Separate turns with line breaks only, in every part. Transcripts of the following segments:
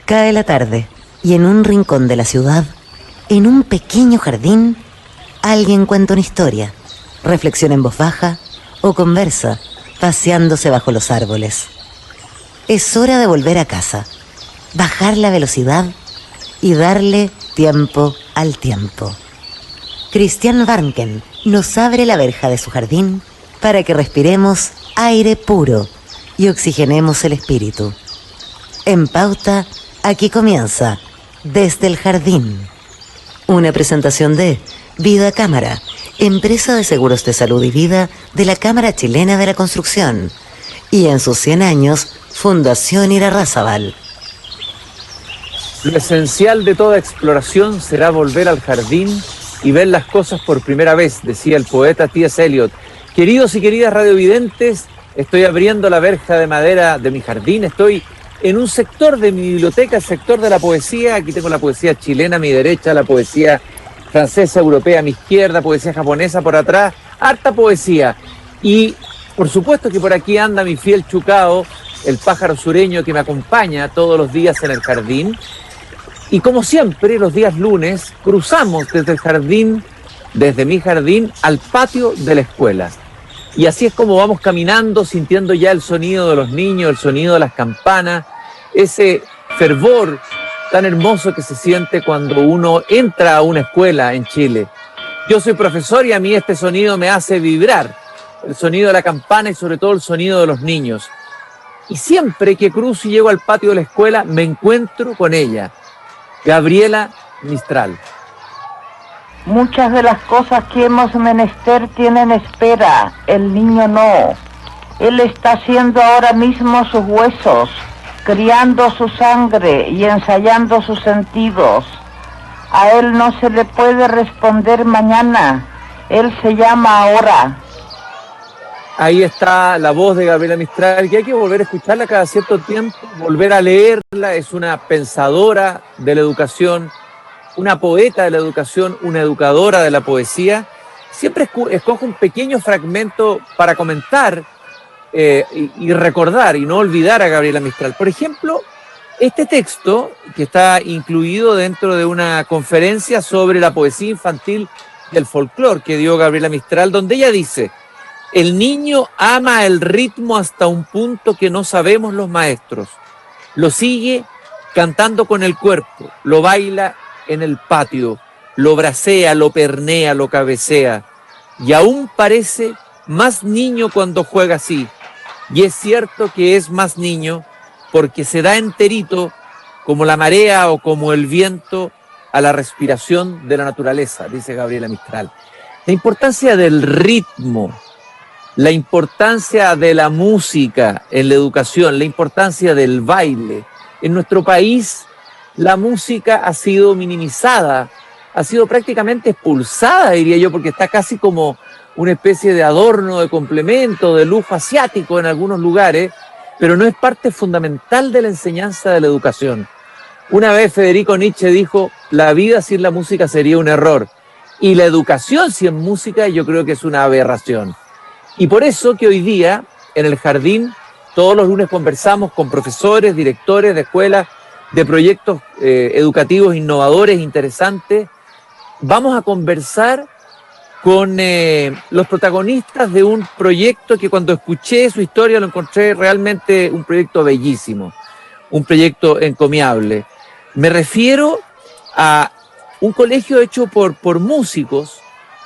Cae la tarde y en un rincón de la ciudad, en un pequeño jardín, alguien cuenta una historia, reflexiona en voz baja o conversa, paseándose bajo los árboles. Es hora de volver a casa, bajar la velocidad y darle tiempo al tiempo. Christian Warnken nos abre la verja de su jardín para que respiremos aire puro y oxigenemos el espíritu. En Pauta, aquí comienza Desde el Jardín. Una presentación de Vida Cámara, empresa de seguros de salud y vida de la Cámara Chilena de la Construcción. Y en sus 100 años, Fundación Irarrázaval.
Lo esencial de toda exploración será volver al jardín y ver las cosas por primera vez, decía el poeta T.S. Eliot. Queridos y queridas radiovidentes, estoy abriendo la verja de madera de mi jardín, estoy en un sector de mi biblioteca, el sector de la poesía. Aquí tengo la poesía chilena a mi derecha, la poesía francesa, europea a mi izquierda, poesía japonesa por atrás, harta poesía. Y por supuesto que por aquí anda mi fiel Chucao, el pájaro sureño que me acompaña todos los días en el jardín. Y como siempre, los días lunes, cruzamos desde el jardín, desde mi jardín, al patio de la escuela. Y así es como vamos caminando, sintiendo ya el sonido de los niños, el sonido de las campanas, ese fervor tan hermoso que se siente cuando uno entra a una escuela en Chile. Yo soy profesor y a mí este sonido me hace vibrar, el sonido de la campana y sobre todo el sonido de los niños. Y siempre que cruzo y llego al patio de la escuela, me encuentro con ella, Gabriela Mistral.
Muchas de las cosas que hemos menester tienen espera, el niño no. Él está haciendo ahora mismo sus huesos, criando su sangre y ensayando sus sentidos. A él no se le puede responder mañana, él se llama ahora.
Ahí está la voz de Gabriela Mistral, que hay que volver a escucharla cada cierto tiempo, volver a leerla. Es una pensadora de la educación, una poeta de la educación, una educadora de la poesía. Siempre escojo un pequeño fragmento para comentar y recordar y no olvidar a Gabriela Mistral. Por ejemplo, este texto que está incluido dentro de una conferencia sobre la poesía infantil y el folclore que dio Gabriela Mistral, donde ella dice: el niño ama el ritmo hasta un punto que no sabemos los maestros. Lo sigue cantando con el cuerpo, lo baila en el patio, lo bracea, lo pernea, lo cabecea. Y aún parece más niño cuando juega así. Y es cierto que es más niño porque se da enterito como la marea o como el viento a la respiración de la naturaleza, dice Gabriela Mistral. La importancia del ritmo, la importancia de la música en la educación, la importancia del baile. En nuestro país la música ha sido minimizada, ha sido prácticamente expulsada, diría yo, porque está casi como una especie de adorno, de complemento, de lujo asiático en algunos lugares, pero no es parte fundamental de la enseñanza de la educación. Una vez Federico Nietzsche dijo: la vida sin la música sería un error, y la educación sin música yo creo que es una aberración. Y por eso que hoy día, en el jardín, todos los lunes conversamos con profesores, directores de escuelas, de proyectos educativos innovadores, interesantes. Vamos a conversar con los protagonistas de un proyecto que cuando escuché su historia lo encontré realmente un proyecto bellísimo, un proyecto encomiable. Me refiero a un colegio hecho por músicos,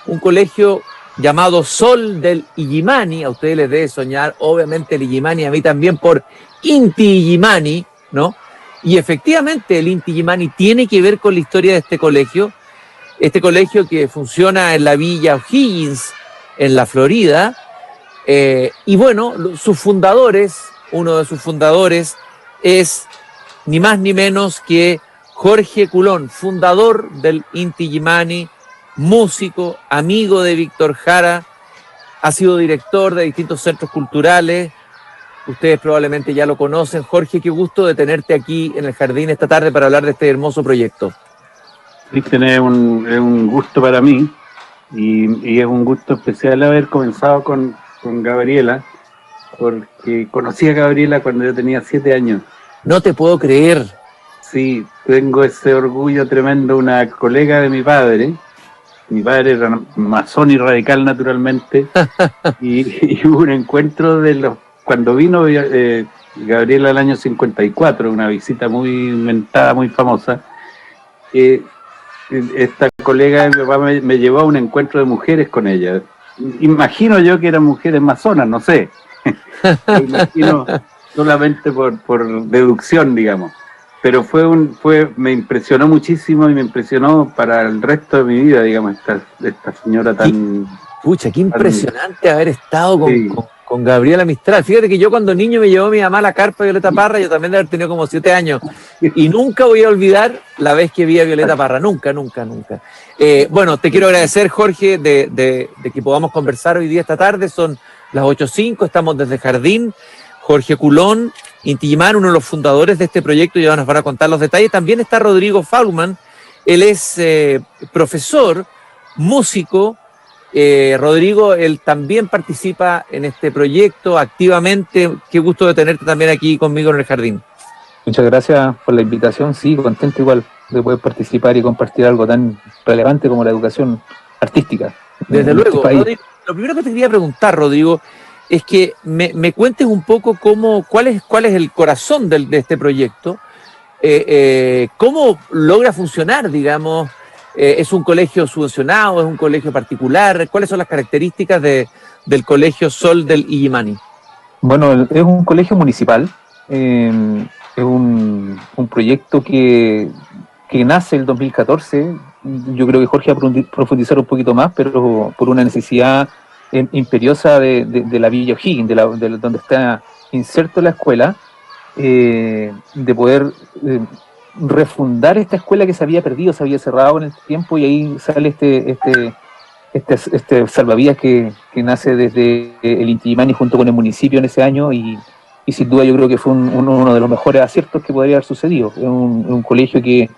un colegio llamado Sol del Illimani. A ustedes les debe soñar, obviamente, el Illimani, a mí también, por Inti Illimani, ¿no? Y efectivamente el Inti Illimani tiene que ver con la historia de este colegio que funciona en la Villa O'Higgins, en la Florida. Y bueno, sus fundadores, uno de sus fundadores es ni más ni menos que Jorge Culón, fundador del Inti Illimani, músico, amigo de Víctor Jara, ha sido director de distintos centros culturales. Ustedes probablemente ya lo conocen. Jorge, qué gusto de tenerte aquí en el jardín esta tarde para hablar de este hermoso proyecto.
Cristian, es un gusto para mí y es un gusto especial haber comenzado con Gabriela, porque conocí a Gabriela cuando yo tenía 7 años.
No te puedo creer.
Sí, tengo ese orgullo tremendo. Una colega de mi padre era masón y radical naturalmente, y hubo un encuentro cuando vino Gabriela el año 54, una visita muy inventada, muy famosa. Esta colega de mi papá me llevó a un encuentro de mujeres con ella. Imagino yo que eran mujeres masonas, no sé. Lo imagino solamente por deducción, digamos. Pero me impresionó muchísimo y me impresionó para el resto de mi vida, digamos, esta señora tan...
Pucha, qué impresionante haber estado
Sí.
con Gabriela Mistral. Fíjate que yo cuando niño me llevó mi mamá a la carpa de Violeta Parra, yo también de haber tenido como 7 años, y nunca voy a olvidar la vez que vi a Violeta Parra, nunca. Bueno, te quiero agradecer, Jorge, de que podamos conversar hoy día, esta tarde, son las 8:05, estamos desde Jardín. Jorge Culón, Inti Illimani, uno de los fundadores de este proyecto, ya nos van a contar los detalles. También está Rodrigo Faulman, él es profesor, músico. Rodrigo, él también participa en este proyecto activamente. Qué gusto de tenerte también aquí conmigo en el Jardín.
Muchas gracias por la invitación, sí, contento igual de poder participar y compartir algo tan relevante como la educación artística.
Desde
en
luego,
este país.
Rodrigo, lo primero que te quería preguntar, Rodrigo, es que me cuentes un poco cuál es el corazón de este proyecto, cómo logra funcionar, digamos, ¿es un colegio subvencionado, es un colegio particular? ¿Cuáles son las características del Colegio Sol del Illimani?
Bueno, es un colegio municipal, es un proyecto que nace el 2014. Yo creo que Jorge va a profundizar un poquito más, pero por una necesidad imperiosa de la Villa O'Higgins, de donde está inserto la escuela, de poder refundar esta escuela que se había perdido, se había cerrado en el tiempo, y ahí sale este salvavidas que nace desde el Inti Illimani junto con el municipio en ese año, y sin duda yo creo que fue uno de los mejores aciertos que podría haber sucedido. Es un colegio que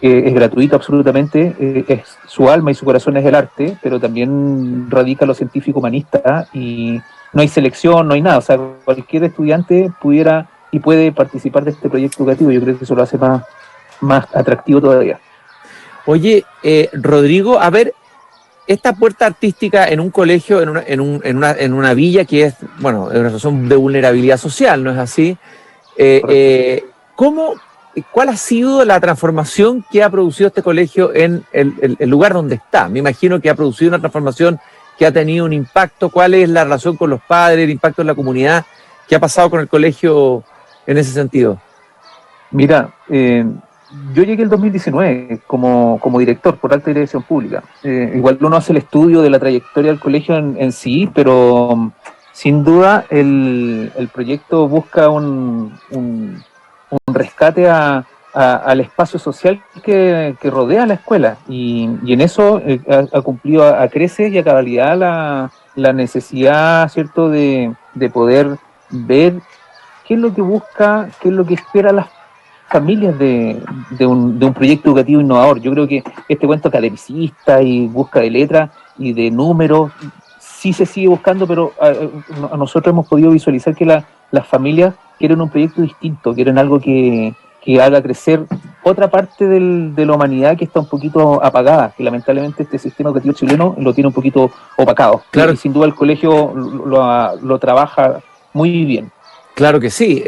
es gratuito absolutamente, su alma y su corazón es el arte, pero también radica lo científico humanista, y no hay selección, no hay nada. O sea, cualquier estudiante pudiera y puede participar de este proyecto educativo. Yo creo que eso lo hace más atractivo todavía.
Oye, Rodrigo, a ver, esta puerta artística en un colegio, en una villa que es, bueno, es una situación de vulnerabilidad social, ¿no es así? ¿Cuál ha sido la transformación que ha producido este colegio en el lugar donde está? Me imagino que ha producido una transformación que ha tenido un impacto. ¿Cuál es la relación con los padres, el impacto en la comunidad? ¿Qué ha pasado con el colegio en ese sentido?
Mira, yo llegué el 2019 como director por alta dirección pública. Igual uno hace el estudio de la trayectoria del colegio en sí, pero sin duda el proyecto busca un rescate al espacio social que rodea la escuela, y en eso ha cumplido a creces y a cabalidad la necesidad, ¿cierto?, de poder ver qué es lo que busca, qué es lo que espera las familias de un proyecto educativo innovador. Yo creo que este cuento academicista y busca de letras y de números sí se sigue buscando, pero nosotros hemos podido visualizar que las familias quieren un proyecto distinto, quieren algo que haga crecer otra parte de la humanidad que está un poquito apagada, que lamentablemente este sistema educativo chileno lo tiene un poquito opacado.
Claro.
Y sin duda el colegio lo trabaja muy bien.
Claro que sí,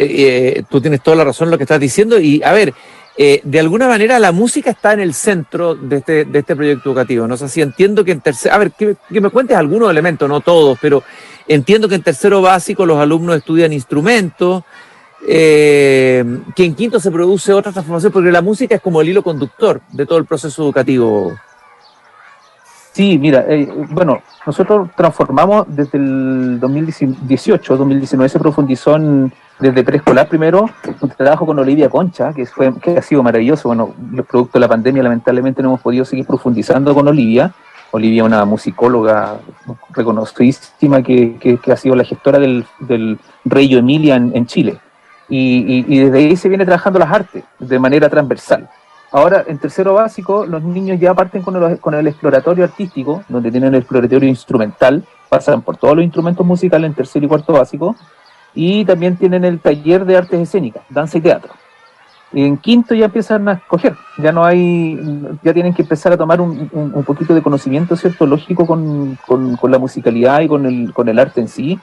tú tienes toda la razón en lo que estás diciendo, y a ver, de alguna manera la música está en el centro de este proyecto educativo, no sé si entiendo que a ver, que me cuentes algunos elementos, no todos, pero entiendo que en tercero básico los alumnos estudian instrumentos, que en quinto se produce otra transformación, porque la música es como el hilo conductor de todo el proceso educativo.
Sí, mira, bueno, nosotros transformamos desde el 2018, 2019 se profundizó desde preescolar primero, un trabajo con Olivia Concha, que ha sido maravilloso. Bueno, los productos de la pandemia lamentablemente no hemos podido seguir profundizando con Olivia. Olivia, una musicóloga reconocidísima que ha sido la gestora del Reggio Emilia en Chile. Y desde ahí se viene trabajando las artes de manera transversal. Ahora, en tercero básico, los niños ya parten con el exploratorio artístico, donde tienen el exploratorio instrumental, pasan por todos los instrumentos musicales en tercero y cuarto básico, y también tienen el taller de artes escénicas, danza y teatro. En quinto ya empiezan a escoger, ya tienen que empezar a tomar un poquito de conocimiento, ¿cierto? Lógico con la musicalidad y con el arte en sí,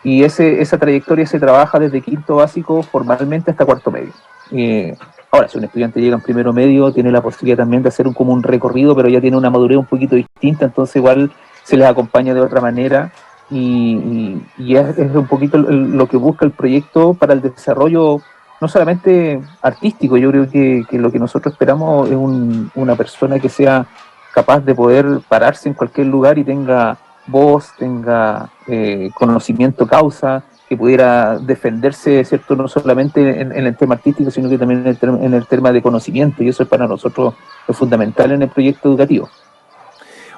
y esa trayectoria se trabaja desde quinto básico formalmente hasta cuarto medio. Ahora, si un estudiante llega en primero medio, tiene la posibilidad también de hacer como un recorrido, pero ya tiene una madurez un poquito distinta, entonces igual se les acompaña de otra manera, y es un poquito lo que busca el proyecto para el desarrollo no solamente artístico. Yo creo que lo que nosotros esperamos es una persona que sea capaz de poder pararse en cualquier lugar y tenga voz, tenga conocimiento causa, que pudiera defenderse, ¿cierto? No solamente en el tema artístico, sino que también en el tema de conocimiento, y eso es para nosotros lo fundamental en el proyecto educativo.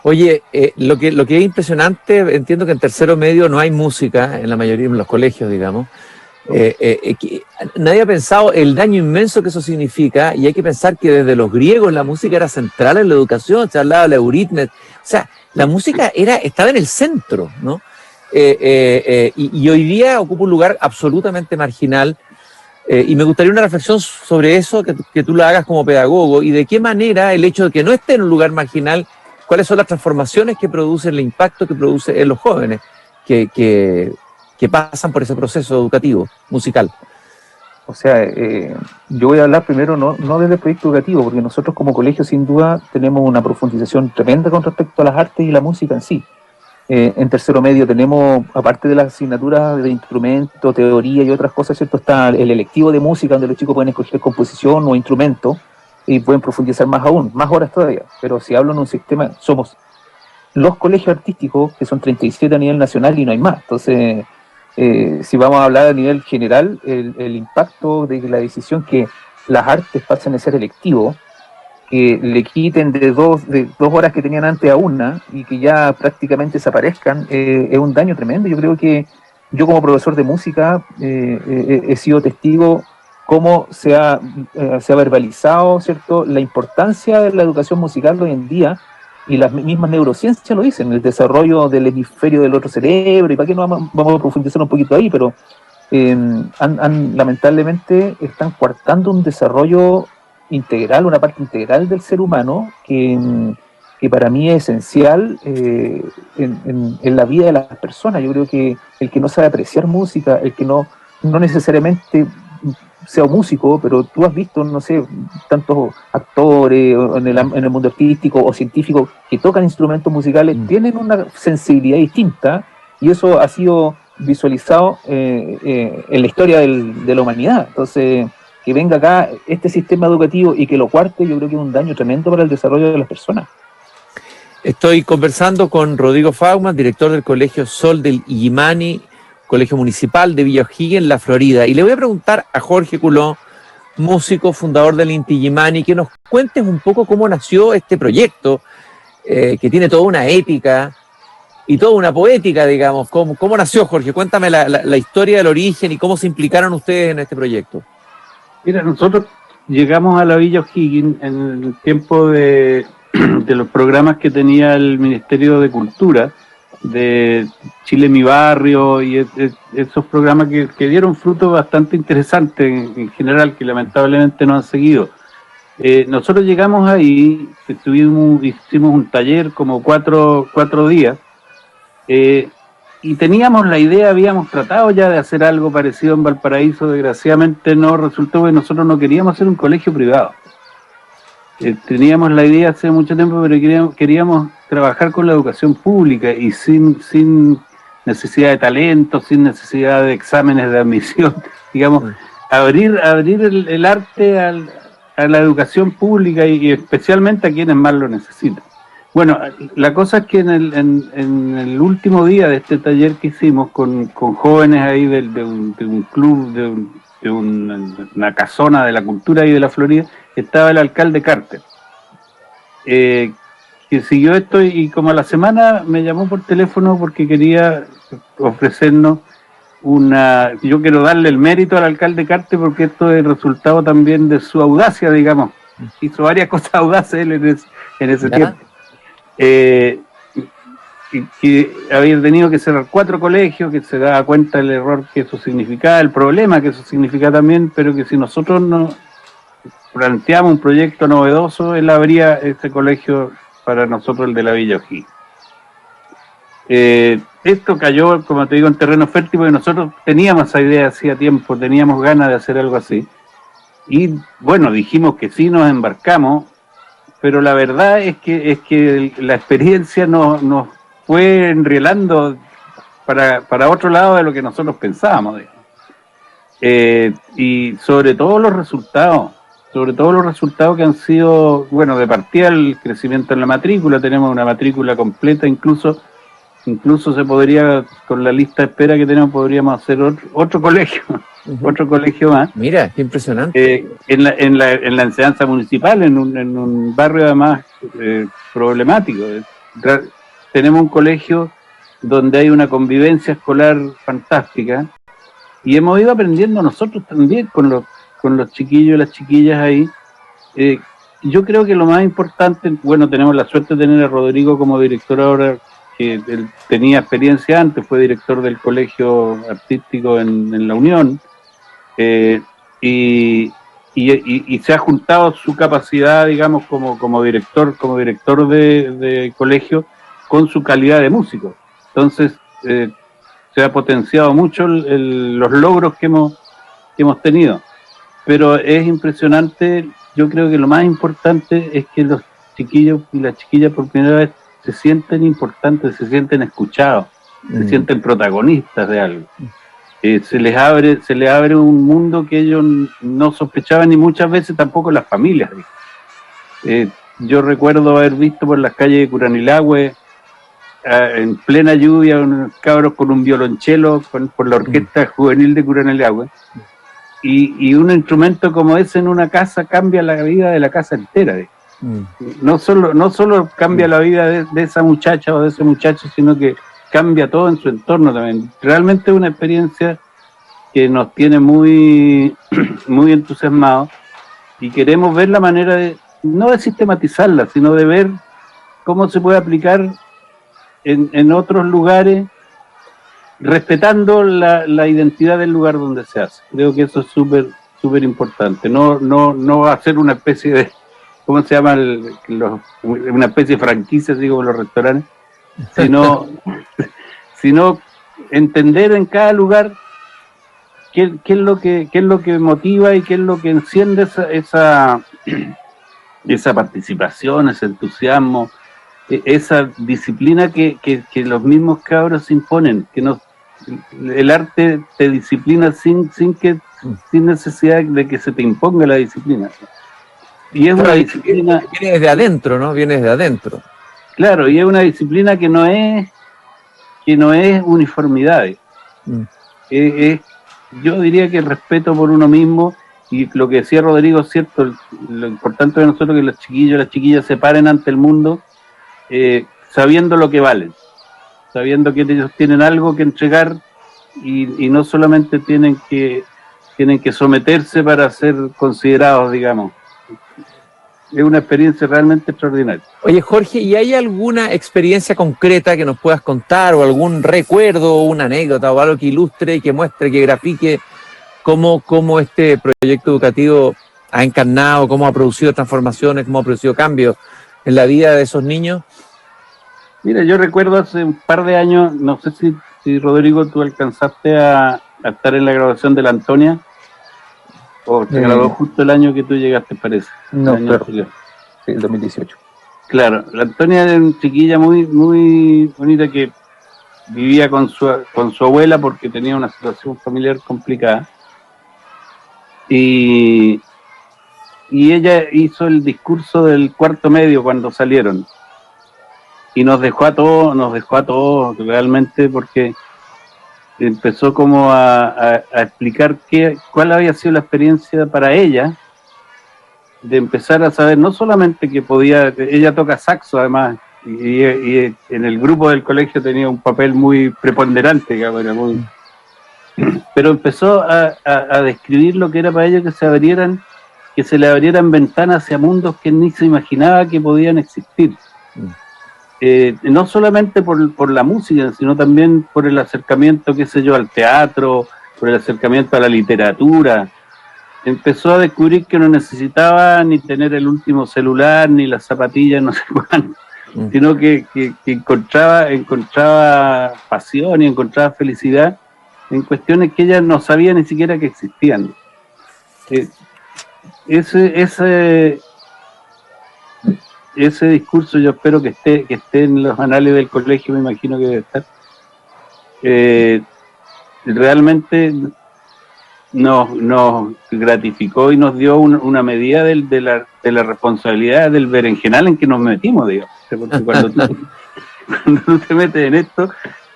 Oye, lo que es impresionante, entiendo que en tercero medio no hay música en la mayoría de los colegios, digamos. Nadie ha pensado el daño inmenso que eso significa, y hay que pensar que desde los griegos la música era central en la educación, se hablaba de la euritmes, o sea, la música estaba en el centro, ¿no? Y hoy día ocupa un lugar absolutamente marginal, y me gustaría una reflexión sobre eso, que tú la hagas como pedagogo, y de qué manera el hecho de que no esté en un lugar marginal, cuáles son las transformaciones que produce, el impacto que produce en los jóvenes que pasan por ese proceso educativo, musical.
O sea, yo voy a hablar primero no desde el proyecto educativo, porque nosotros como colegio sin duda tenemos una profundización tremenda con respecto a las artes y la música en sí. En tercero medio tenemos, aparte de las asignaturas de instrumento, teoría y otras cosas, ¿cierto? Está el electivo de música, donde los chicos pueden escoger composición o instrumento y pueden profundizar más aún, más horas todavía. Pero si hablo en un sistema, somos los colegios artísticos, que son 37 a nivel nacional y no hay más. Entonces, si vamos a hablar a nivel general, el impacto de la decisión que las artes pasen a ser electivo, que le quiten de dos horas que tenían antes a una y que ya prácticamente desaparezcan, es un daño tremendo. Yo creo que yo como profesor de música he sido testigo cómo se ha verbalizado, ¿cierto?, la importancia de la educación musical hoy en día, y las mismas neurociencias lo dicen, el desarrollo del hemisferio del otro cerebro, y para qué no vamos a profundizar un poquito ahí, pero lamentablemente están coartando un desarrollo integral, una parte integral del ser humano que para mí es esencial en la vida de las personas. Yo creo que el que no sabe apreciar música, el que no necesariamente sea músico, pero tú has visto, no sé, tantos actores en el mundo artístico o científico que tocan instrumentos musicales, tienen una sensibilidad distinta, y eso ha sido visualizado en la historia de la humanidad. Entonces, que venga acá este sistema educativo y que lo cuarte, yo creo que es un daño tremendo para el desarrollo de las personas.
Estoy conversando con Rodrigo Faulkman, director del Colegio Sol del Illimani, Colegio Municipal de Villa O'Higgins, La Florida. Y le voy a preguntar a Jorge Coulon, músico, fundador del Inti Illimani, que nos cuentes un poco cómo nació este proyecto, que tiene toda una épica y toda una poética, digamos. ¿Cómo nació, Jorge? Cuéntame la historia del origen y cómo se implicaron ustedes en este proyecto.
Mira, nosotros llegamos a la Villa O'Higgins en el tiempo de los programas que tenía el Ministerio de Cultura, de Chile Mi Barrio, y esos programas que dieron frutos bastante interesantes en general, que lamentablemente no han seguido. Nosotros llegamos ahí, hicimos un taller como cuatro días, y teníamos la idea, habíamos tratado ya de hacer algo parecido en Valparaíso, desgraciadamente no resultó, porque nosotros no queríamos hacer un colegio privado. Teníamos la idea hace mucho tiempo, pero queríamos trabajar con la educación pública y sin necesidad de talento, sin necesidad de exámenes de admisión, digamos, abrir el arte a la educación pública y especialmente a quienes más lo necesitan. Bueno, la cosa es que en el último día de este taller que hicimos con jóvenes ahí de un club, de una casona de la cultura ahí de la Florida, estaba el alcalde Carter, que siguió esto, y como a la semana me llamó por teléfono porque quería ofrecernos yo quiero darle el mérito al alcalde Carter, porque esto es el resultado también de su audacia, digamos. Hizo varias cosas audaces él en ese tiempo. Que había tenido que cerrar 4 colegios, que se daba cuenta del error que eso significaba, el problema que eso significa también, pero que si nosotros planteamos un proyecto novedoso, él abría este colegio para nosotros, el de la Villa O'Higgins. Esto cayó, como te digo, en terreno fértil, porque nosotros teníamos esa idea hacía tiempo, teníamos ganas de hacer algo así. Y bueno, dijimos que sí, nos embarcamos, pero la verdad es que la experiencia nos fue enrielando para otro lado de lo que nosotros pensábamos. Y sobre todo los resultados que han sido, bueno, de partida el crecimiento en la matrícula, tenemos una matrícula completa, incluso se podría, con la lista de espera que tenemos, podríamos hacer otro colegio, otro colegio más.
Mira, qué impresionante.
En la enseñanza municipal, en un barrio además problemático. Tenemos un colegio donde hay una convivencia escolar fantástica y hemos ido aprendiendo nosotros también con los chiquillos y las chiquillas ahí. Yo creo que lo más importante, bueno, tenemos la suerte de tener a Rodrigo como director ahora, que él tenía experiencia antes, fue director del colegio artístico en La Unión, y se ha juntado su capacidad, digamos, como director de colegio con su calidad de músico. Entonces se ha potenciado mucho los logros que hemos tenido, pero es impresionante. Yo creo que lo más importante es que los chiquillos y las chiquillas por primera vez se sienten importantes, se sienten escuchados, se sienten protagonistas de algo. Se les abre un mundo que ellos no sospechaban, y muchas veces tampoco las familias. Yo recuerdo haber visto por las calles de Curanilahue, en plena lluvia, unos cabros con un violonchelo por la orquesta juvenil de Curanilahue, y un instrumento como ese en una casa cambia la vida de la casa entera. No solo cambia la vida de esa muchacha o de ese muchacho, sino que cambia todo en su entorno también. Realmente es una experiencia que nos tiene muy, muy entusiasmados, y queremos ver la manera no de sistematizarla, sino de ver cómo se puede aplicar en otros lugares, respetando la identidad del lugar donde se hace. Creo que eso es súper importante. No hacer una especie de, ¿cómo se llama? Una especie de franquicia, así como los restaurantes, sino entender en cada lugar qué es lo que motiva y qué es lo que enciende esa participación, ese entusiasmo, esa disciplina que los mismos cabros imponen, el arte te disciplina sin necesidad de que se te imponga la disciplina. Y es una disciplina...
Viene desde adentro, ¿no? Viene desde adentro.
Claro, y es una disciplina que no es uniformidad. Yo diría que el respeto por uno mismo, y lo que decía Rodrigo es cierto, lo importante de nosotros es que los chiquillos y las chiquillas se paren ante el mundo sabiendo lo que valen, sabiendo que ellos tienen algo que entregar, y no solamente tienen que someterse para ser considerados, digamos. Es una experiencia realmente extraordinaria.
Oye, Jorge, ¿y hay alguna experiencia concreta que nos puedas contar, o algún recuerdo, o una anécdota, o algo que ilustre, que muestre, que grafique cómo este proyecto educativo ha encarnado, cómo ha producido transformaciones, cómo ha producido cambios en la vida de esos niños?
Mira, yo recuerdo hace un par de años, no sé si Rodrigo, tú alcanzaste a estar en la graduación de la Antonia, o te graduó justo el año que tú llegaste, parece.
No, claro. Sí, el 2018.
Claro, la Antonia era una chiquilla muy, muy bonita que vivía con su abuela porque tenía una situación familiar complicada. Y ella hizo el discurso del cuarto medio cuando salieron. Y nos dejó a todos realmente, porque empezó como a explicar cuál había sido la experiencia para ella, de empezar a saber no solamente que ella toca saxo además, y en el grupo del colegio tenía un papel muy preponderante, digamos, pero empezó a describir lo que era para ella que se le abrieran ventanas hacia mundos que ni se imaginaba que podían existir. No solamente por la música, sino también por el acercamiento, qué sé yo, al teatro, por el acercamiento a la literatura. empezó a descubrir que no necesitaba ni tener el último celular, ni las zapatillas, no sé cuánto, sino que encontraba pasión y encontraba felicidad en cuestiones que ella no sabía ni siquiera que existían. Ese discurso yo espero que esté en los anales del colegio, me imagino que debe estar. Realmente nos gratificó y nos dio una medida de la responsabilidad del berenjenal en que nos metimos, digamos. Porque cuando tú te metes en esto,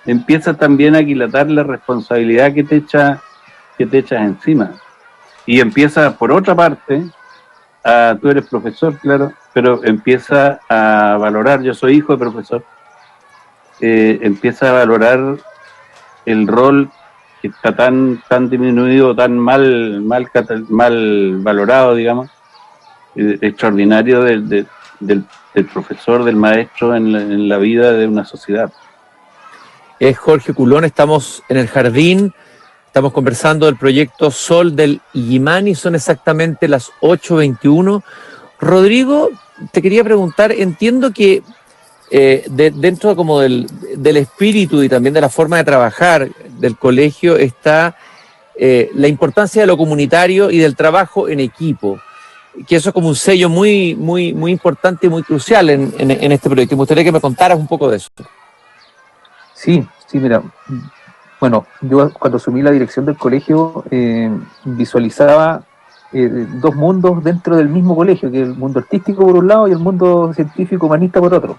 empiezas también a aquilatar la responsabilidad que te echas encima. Y empieza, por otra parte, tú eres profesor, claro, pero empieza a valorar, yo soy hijo de profesor, empieza a valorar el rol que está tan disminuido, tan mal valorado, digamos, extraordinario del profesor, del maestro en la vida de una sociedad.
Es Jorge Culón, estamos en el jardín, estamos conversando del proyecto Sol del Illimani, son exactamente las 8:21. Rodrigo, te quería preguntar, entiendo que dentro como del espíritu y también de la forma de trabajar del colegio está la importancia de lo comunitario y del trabajo en equipo, que eso es como un sello muy importante y muy crucial en este proyecto. Me gustaría que me contaras un poco de eso.
Sí, mira, bueno, yo cuando asumí la dirección del colegio visualizaba dos mundos dentro del mismo colegio, que es el mundo artístico por un lado y el mundo científico humanista por otro.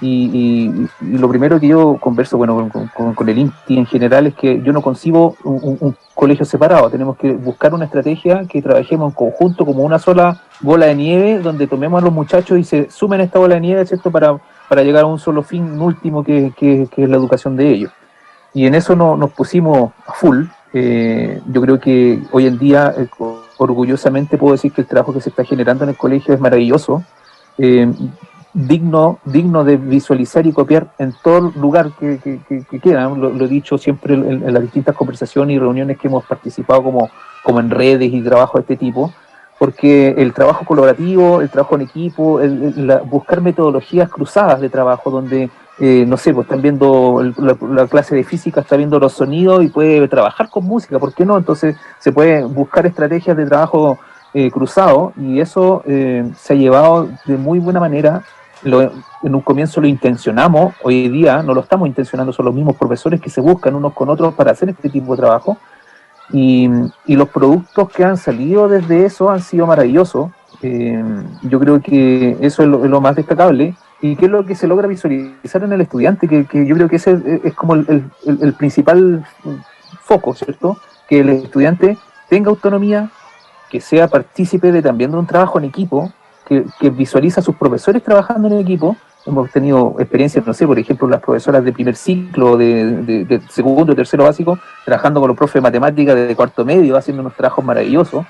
Y lo primero que yo converso, bueno, con el INTI en general, es que yo no concibo un colegio separado. Tenemos que buscar una estrategia que trabajemos en conjunto como una sola bola de nieve, donde tomemos a los muchachos y se sumen a esta bola de nieve, ¿cierto?, para llegar a un solo fin último que es la educación de ellos. Y en eso nos pusimos a full. Yo creo que hoy en día, orgullosamente puedo decir que el trabajo que se está generando en el colegio es maravilloso. Digno de visualizar y copiar en todo lugar que queda. Lo he dicho siempre en las distintas conversaciones y reuniones que hemos participado como en redes y trabajo de este tipo, porque el trabajo colaborativo, el trabajo en equipo, buscar metodologías cruzadas de trabajo donde, no sé, pues están viendo la clase de física, está viendo los sonidos y puede trabajar con música, ¿por qué no? Entonces se puede buscar estrategias de trabajo cruzado, y eso se ha llevado de muy buena manera. En un comienzo lo intencionamos, hoy día no lo estamos intencionando, son los mismos profesores que se buscan unos con otros para hacer este tipo de trabajo, y los productos que han salido desde eso han sido maravillosos. Yo creo que eso es lo más destacable, y que es lo que se logra visualizar en el estudiante, que yo creo que ese es como el principal foco, ¿cierto? Que el estudiante tenga autonomía, que sea partícipe también de un trabajo en equipo, que visualiza a sus profesores trabajando en el equipo. Hemos tenido experiencias, no sé, por ejemplo, las profesoras de primer ciclo, de segundo y tercero básico, trabajando con los profes de matemáticas de cuarto medio, haciendo unos trabajos maravillosos.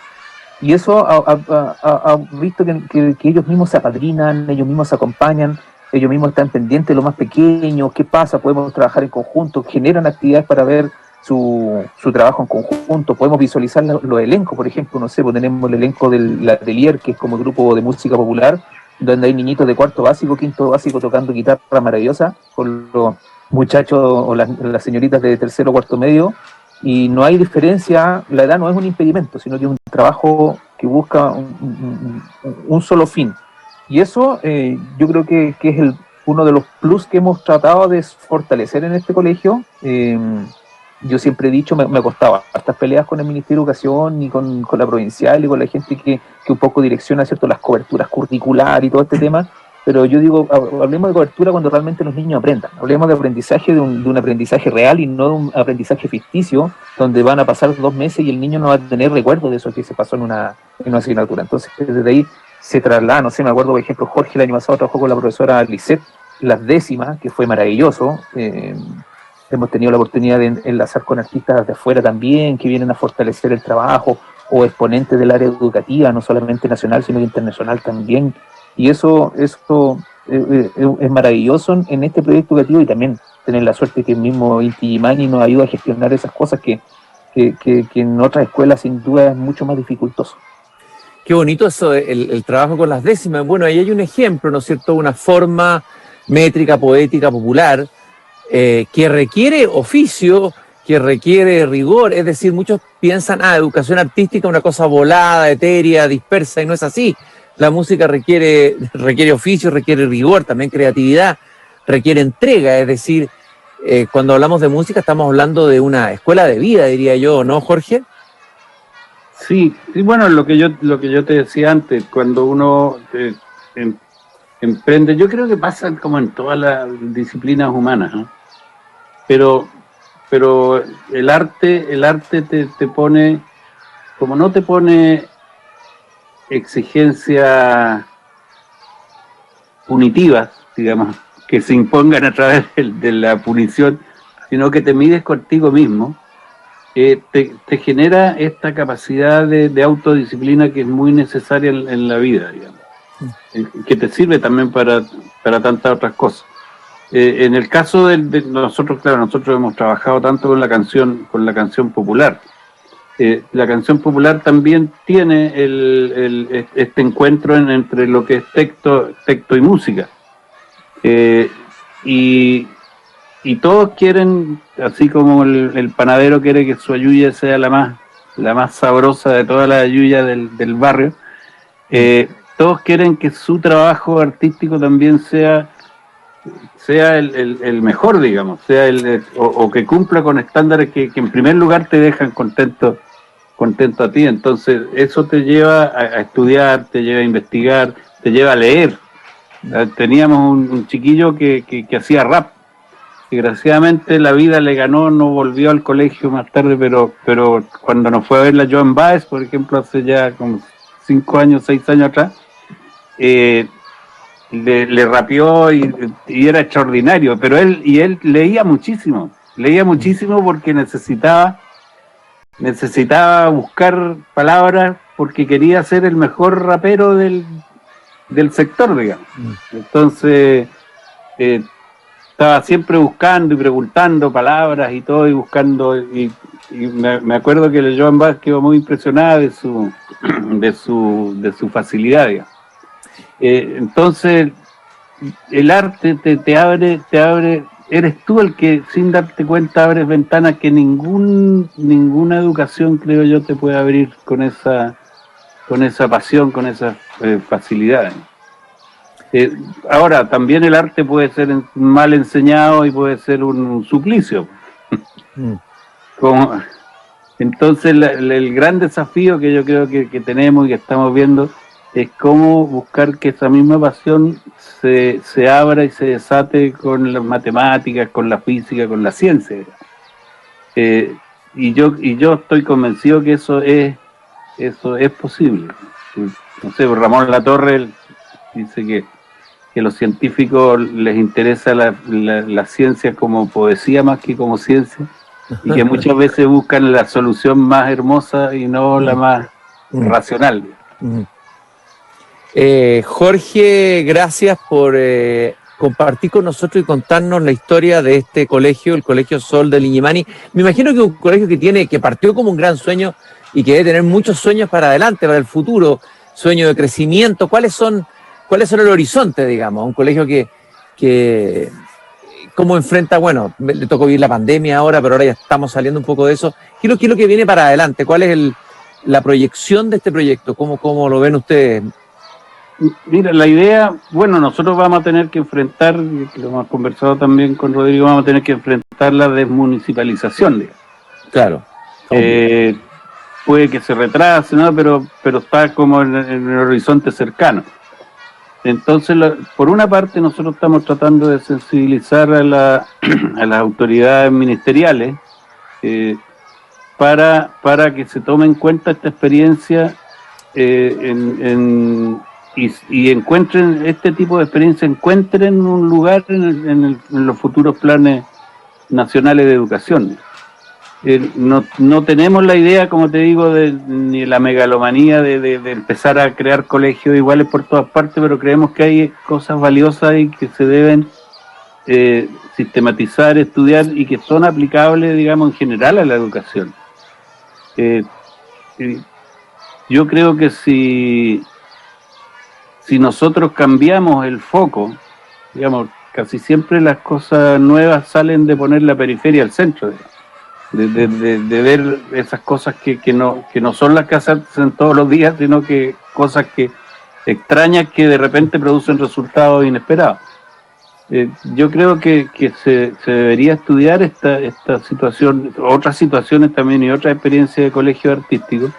Y eso ha visto que ellos mismos se apadrinan, ellos mismos se acompañan, ellos mismos están pendientes de lo más pequeño, qué pasa, podemos trabajar en conjunto, generan actividades para ver su trabajo en conjunto. Podemos visualizar los elencos, por ejemplo, no sé, pues tenemos el elenco del Atelier, que es como grupo de música popular, donde hay niñitos de cuarto básico, quinto básico tocando guitarra maravillosa, con los muchachos o las señoritas de tercero o cuarto medio, y no hay diferencia, la edad no es un impedimento, sino que es un trabajo que busca un solo fin. Y eso yo creo que es uno de los plus que hemos tratado de fortalecer en este colegio. Yo siempre he dicho, me costaba hartas peleas con el Ministerio de Educación y con la provincial y con la gente que un poco direcciona, ¿cierto?, las coberturas curriculares y todo este tema, pero yo digo, hablemos de cobertura cuando realmente los niños aprendan, hablemos de aprendizaje, de un aprendizaje real y no de un aprendizaje ficticio, donde van a pasar 2 meses y el niño no va a tener recuerdo de eso que se pasó en una asignatura. Entonces, desde ahí se traslada, no sé, me acuerdo, por ejemplo, Jorge el año pasado trabajó con la profesora Lisette, las décimas, que fue maravilloso. Hemos tenido la oportunidad de enlazar con artistas de afuera también, que vienen a fortalecer el trabajo, o exponentes del área educativa, no solamente nacional, sino internacional también. Y eso es maravilloso en este proyecto educativo, y también tener la suerte que el mismo Inti Illimani nos ayuda a gestionar esas cosas que que en otras escuelas sin duda es mucho más dificultoso.
Qué bonito eso, el trabajo con las décimas. Bueno, ahí hay un ejemplo, ¿no es cierto? Una forma métrica, poética, popular, que requiere oficio, que requiere rigor. Es decir, muchos piensan, educación artística es una cosa volada, etérea, dispersa, y no es así. La música requiere oficio, requiere rigor, también creatividad, requiere entrega. Es decir, cuando hablamos de música estamos hablando de una escuela de vida, diría yo, ¿no, Jorge?
Sí, y bueno, lo que yo te decía antes, cuando uno emprende, yo creo que pasa como en todas las disciplinas humanas, ¿no? Pero el arte te pone, como no te pone exigencias punitivas, digamos, que se impongan a través de la punición, sino que te mides contigo mismo, te genera esta capacidad de autodisciplina que es muy necesaria en la vida, digamos, que te sirve también para tantas otras cosas. En el caso de nosotros, claro, nosotros hemos trabajado tanto con la canción popular. La canción popular también tiene este encuentro entre lo que es texto y música. Y todos quieren, así como el panadero quiere que su ayuya sea la más sabrosa de todas las ayuyas del barrio, todos quieren que su trabajo artístico también sea el mejor, digamos, o que cumpla con estándares que en primer lugar te dejan contento a ti. Entonces eso te lleva a estudiar, te lleva a investigar, te lleva a leer. Teníamos un chiquillo que hacía rap. Desgraciadamente la vida le ganó, no volvió al colegio más tarde, pero cuando nos fue a ver la Joan Baez, por ejemplo, hace ya como 6 años atrás, le rapeó y era extraordinario, pero él leía muchísimo porque necesitaba buscar palabras porque quería ser el mejor rapero del sector, digamos. Entonces estaba siempre buscando y preguntando palabras y todo, y buscando, y me acuerdo que la Joan Baez quedó muy impresionada de su facilidad, digamos. Entonces el arte te abre, eres tú el que sin darte cuenta abres ventanas que ninguna educación, creo yo, te puede abrir con esa pasión, con esa facilidad. Ahora, también el arte puede ser mal enseñado y puede ser un suplicio. Entonces el gran desafío que yo creo que tenemos y que estamos viendo es cómo buscar que esa misma pasión se abra y se desate con las matemáticas, con la física, con la ciencia. Y yo estoy convencido que eso es posible. No sé, Ramón Latorre dice que a los científicos les interesa la ciencia como poesía más que como ciencia, y que muchas veces buscan la solución más hermosa y no la más racional.
Jorge, gracias por compartir con nosotros y contarnos la historia de este colegio, el Colegio Sol de Liñimani. Me imagino que es un colegio que partió como un gran sueño y que debe tener muchos sueños para adelante, para el futuro, sueños de crecimiento. ¿Cuáles son el horizonte, digamos? Un colegio que cómo enfrenta, bueno, le tocó vivir la pandemia ahora, pero ahora ya estamos saliendo un poco de eso. ¿Qué es lo que viene para adelante? ¿Cuál es la proyección de este proyecto? ¿Cómo lo ven ustedes?
Mira, la idea, bueno, nosotros vamos a tener que enfrentar, lo hemos conversado también con Rodrigo, vamos a tener que enfrentar la desmunicipalización, digamos.
Claro.
Puede que se retrase, ¿no? Pero está como en el horizonte cercano. Entonces, por una parte, nosotros estamos tratando de sensibilizar a las autoridades ministeriales para que se tome en cuenta esta experiencia y encuentren este tipo de experiencia, encuentren un lugar en los futuros planes nacionales de educación. No tenemos la idea, como te digo, ni la megalomanía de empezar a crear colegios iguales por todas partes, pero creemos que hay cosas valiosas y que se deben sistematizar, estudiar y que son aplicables, digamos, en general a la educación. Yo creo que si nosotros cambiamos el foco, digamos, casi siempre las cosas nuevas salen de poner la periferia al centro, de ver esas cosas que no son las que hacen todos los días, sino que cosas que extrañas que de repente producen resultados inesperados. Yo creo que se debería estudiar esta situación, otras situaciones también y otras experiencias de colegios artísticos,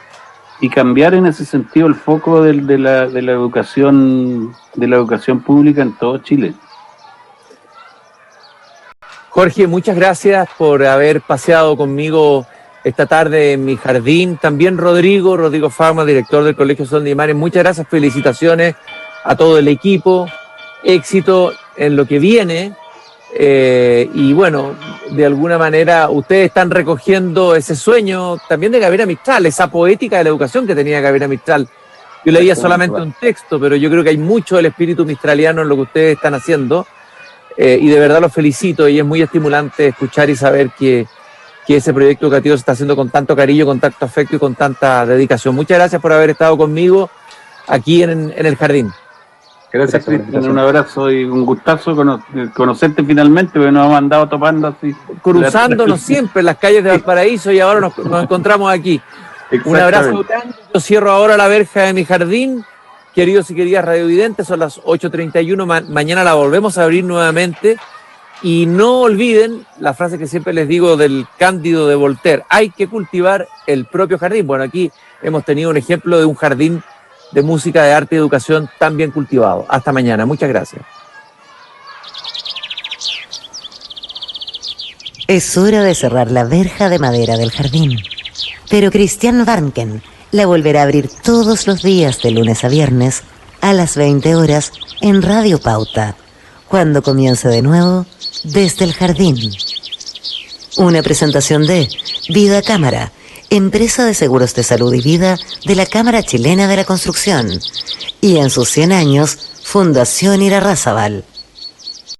y cambiar en ese sentido el foco de la educación pública en todo Chile.
Jorge, muchas gracias por haber paseado conmigo esta tarde en mi jardín. También Rodrigo Fama, director del Colegio Sol de Imanes, muchas gracias, felicitaciones a todo el equipo, éxito en lo que viene, y bueno, de alguna manera ustedes están recogiendo ese sueño también de Gabriela Mistral, esa poética de la educación que tenía Gabriela Mistral. Yo leía solamente un texto, pero yo creo que hay mucho del espíritu mistraliano en lo que ustedes están haciendo, y de verdad los felicito, y es muy estimulante escuchar y saber que ese proyecto educativo se está haciendo con tanto cariño, con tanto afecto y con tanta dedicación. Muchas gracias por haber estado conmigo aquí en el jardín.
Gracias, Cristian, un abrazo y un gustazo conocerte finalmente, porque nos hemos andado topando así.
Cruzándonos siempre en las calles de Valparaíso, y ahora nos encontramos aquí. Un abrazo grande. Yo cierro ahora la verja de mi jardín. Queridos y queridas radiovidentes, son las 8:31, mañana la volvemos a abrir nuevamente. Y no olviden la frase que siempre les digo del Cándido de Voltaire: hay que cultivar el propio jardín. Bueno, aquí hemos tenido un ejemplo de un jardín de música, de arte y educación tan bien cultivado. Hasta mañana, muchas gracias.
Es hora de cerrar la verja de madera del jardín, pero Cristian Warnken la volverá a abrir todos los días de lunes a viernes a las 20 horas en Radio Pauta, cuando comience de nuevo Desde el Jardín. Una presentación de Vida Cámara, empresa de seguros de salud y vida de la Cámara Chilena de la Construcción, y en sus 100 años, Fundación Irarrázaval,